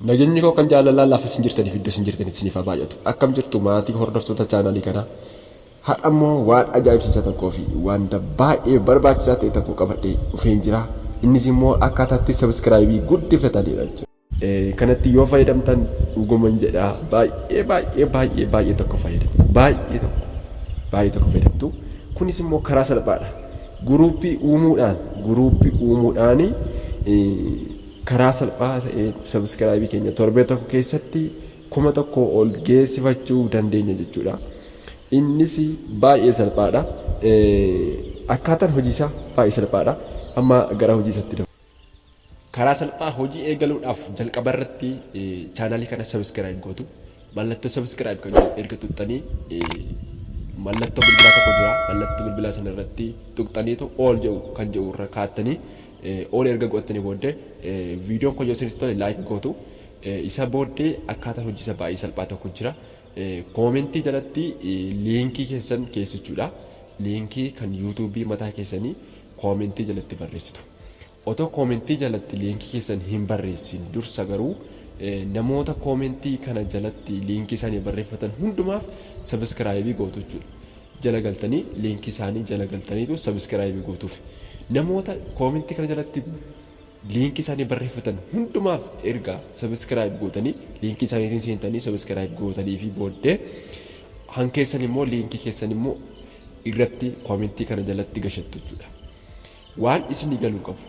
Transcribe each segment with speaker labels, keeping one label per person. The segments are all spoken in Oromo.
Speaker 1: Nageenyi koo kan jaalalaa lafa isin jirtaniif iddoo isin jirtanitti isiniif haa baay'atu. Akkam jirtu maatii hordoftoota chaanaalii kanaa. Har'a immoo waan ajaa'ibsiisaa tokkoo fi wanta baay'ee barbaachisaa ta'e tokko qabadhee dhufeen jira. Innis immoo akkaataatti sabiskiraayibii guddifataniidha jechuudha. Kanatti yoo fayyadamtan dhuguman jedhaa baay'ee tokko fayyadamtu. Baay'ee tokko fayyadamtu. Kunis immoo karaa salphaadha. Guruuppii uumuudhaan karaa salphaa ta'een sabiskiraayibii keenya torbee tokko keessatti 1,000 ol geessifachuu dandeenya jechuudha. Innis baay'ee salphaadha. Akkaataan hojii isaa baay'ee salphaadha. Amma gara hojii isaatti darbu. Karaa salphaa hojii eegaluudhaaf jalqaba irratti chaanaalii kana sabiskiraayib gootu. Mallattoo sabiskiraayib kan erga tuqxanii mallattoo bilbilaa tokko jira. Mallattoo bilbilaa sana irratti tuqxaniitu all jedhu kan jedhu irra kaattanii all erga godhatanii booddee viidiyoon kun yoo isinitti tole laayik gootu. Isa booddee akkaataan hojii isaa baay'ee salphaa tokko jira. Koomentii jalatti liinkii keessan keessichuudha. Liinkii kan yuutuubii mataa keessanii koomentii jalatti barreessitu. Otoo koomentii jalatti liinkii keessan hin barreessin dursa garuu namoota koomentii kana jalatti liinkii isaanii barreeffatan hundumaaf sabiskiraayibii gootu jechuudha. Jala galtanii liinkii isaanii jala galtaniitu sabiskiraayibii gootuuf. Namoota koomentii kana jalatti liinkii isaanii barreeffatan hundumaaf erga sabiskiraayib gootanii liinkii isaaniitiin seentanii sabiskiraayib gootanii fi booddee hankeessan immoo liinkii keessan immoo irratti koomentii kana jalatti gashattu jechuudha. Waan isinii galuu qabu,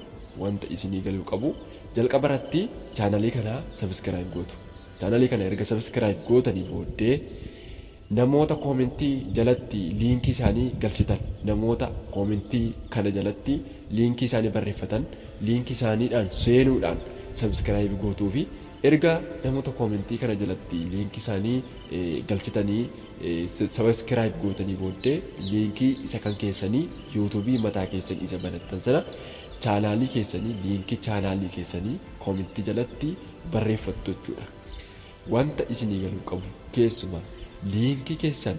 Speaker 1: wanta isinii galuu qabu jalqaba irratti chaanaalii kana sabiskiraayib gootu. Chaanaalii kana erga sabiskiraayib gootanii booddee namoota koomentii jalatti liinkii isaanii galchitan, namoota koomentii kana jalatti liinkii isaanii barreeffatan, liinkii isaaniidhaan seenuudhaan sabiskiraayib gootuu fi erga namoota koomentii kana jalatti liinkii isaanii galchitanii sabiskiraayib gootanii booddee liinkii isa kan keessanii yuutuubii mataa keessanii isa banattan sana chaanaalii keessanii liinkii chaanaalii keessanii koomentii jalatti barreeffattu jechuudha. Wanta isinii galuu qabu keessumaa liinkii keessan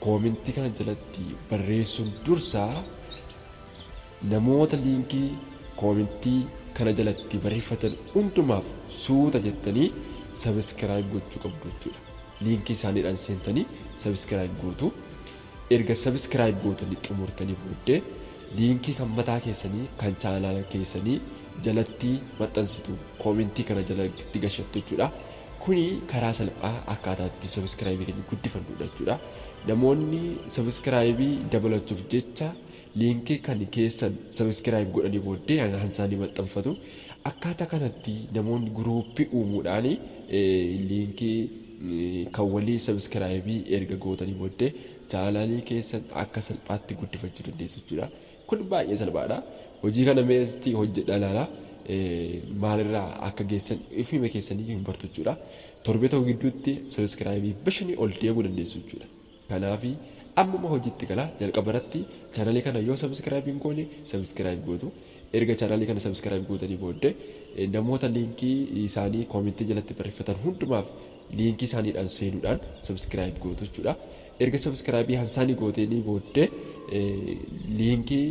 Speaker 1: koomentii kana jalatti barreessuun dursaa namoota liinkii koomentii kana jalatti barreeffatan hundumaaf suuta jettanii sabiskiraayib gochuu qabdu jechuudha. Liinkii isaaniidhaan seentanii sabiskiraayib gootu. Erga sabiskiraayib gootanii xumurtanii booddee liinkii kan mataa keessanii kan chaanaala keessanii jalatti maxxansitu koomentii kana jalatti gashattu jechuudha. Kuni karaa salphaa akkaataatti sabiskiraayibii keenya guddifannudha jechuudha. Namoonni sabiskiraayibii dabalachuuf jecha liinkii kan keessan sabiskiraayib godhanii booddee hangaan isaanii maxxanfatu. Akkaataa kanatti namoonni guruuppii uumuudhaan liinkii kan walii sabiskiraayibii erga gootanii booddee chaanaalii keessan akka salphaatti guddifachuu dandeessu jechuudha. Kun baay'ee salphaadha. Hojii kana meestii hojjedha ilaala. Maalirraa akka geessan ifima keessanii hin bartu jechuudha. Torbee tokko gidduutti sabiskiraayibii 5 ol deemuu dandeessu jechuudha. Kanaaf ammuma hojiitti gala jalqaba irratti chaanaalii kana yoo sabiskiraayib hin goone sabiskiraayib gootu. Erga chaanaalii kana sabiskiraayib gootanii booddee namoota liinkii isaanii koomentii jalatti barreeffatan hundumaaf liinkii isaaniidhaan seenuudhaan sabiskiraayib gootu jechuudha. Erga sabiskiraayibii hansaanii gootanii booddee liinkii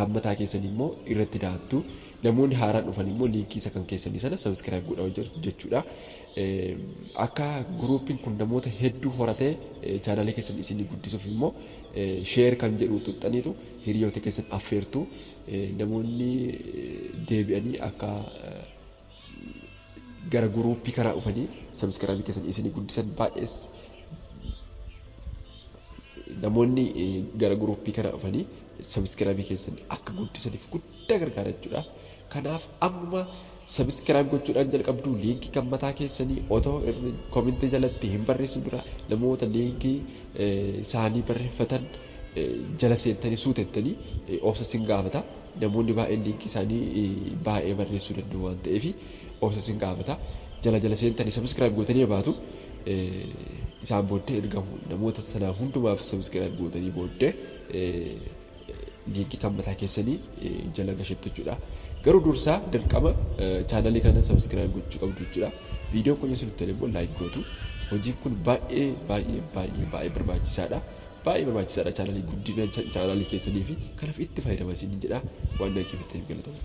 Speaker 1: kan mataa keessanii immoo irratti daattu. Namoonni haaraan dhufan immoo liinkii isa kan keessanii sana sabiskiraayib godhaa jechuudha. Akka guruupiin kun namoota hedduu horatee chaanaalii keessan isinii guddisuuf immoo sheer kan jedhu tuqxaniitu hiriyoota keessan affeertu. Namoonni deebi'anii akka gara guruupii kanaa dhufanii sabiskiraayibii keessan isinii guddisan baay'ees namoonni gara guruupii kanaa dhufanii sabiskiraayibii keessan akka guddisaniif guddaa gargaara jechuudha. Kanaaf amma sabiskiraayib gochuudhaan jalqabdu liinkii kan mataa keessanii otoo koomentii jalatti hin barreessu dura namoota liinkii isaanii barreeffatan jala seentanii suutettanii obsa sin gaafata. Namoonni baay'een liinkii isaanii baay'ee barreessuu danda'u waan ta'eef obsa sin gaafata. Jala seentanii sabiskiraayib gootanii baatu. Isaan booddee ergamu namoota sanaa hundumaaf sabiskiraayib gootanii booddee liinkii kan mataa keessanii jala gashattu jechuudha. Garuu dursaa dirqama chaanaalii kana sabiskiraayib gochuu qabdu jechuudha. Viidiyoon kun isinitti tole immoo laayik gootu. Hojiin kun baay'ee barbaachisaadha. Baay'ee barbaachisaadha chaanaalii guddina chaanaalii keessanii fi kanaaf itti fayyadamaa isiniin jedha. Waan dhaqeef itti galatamu.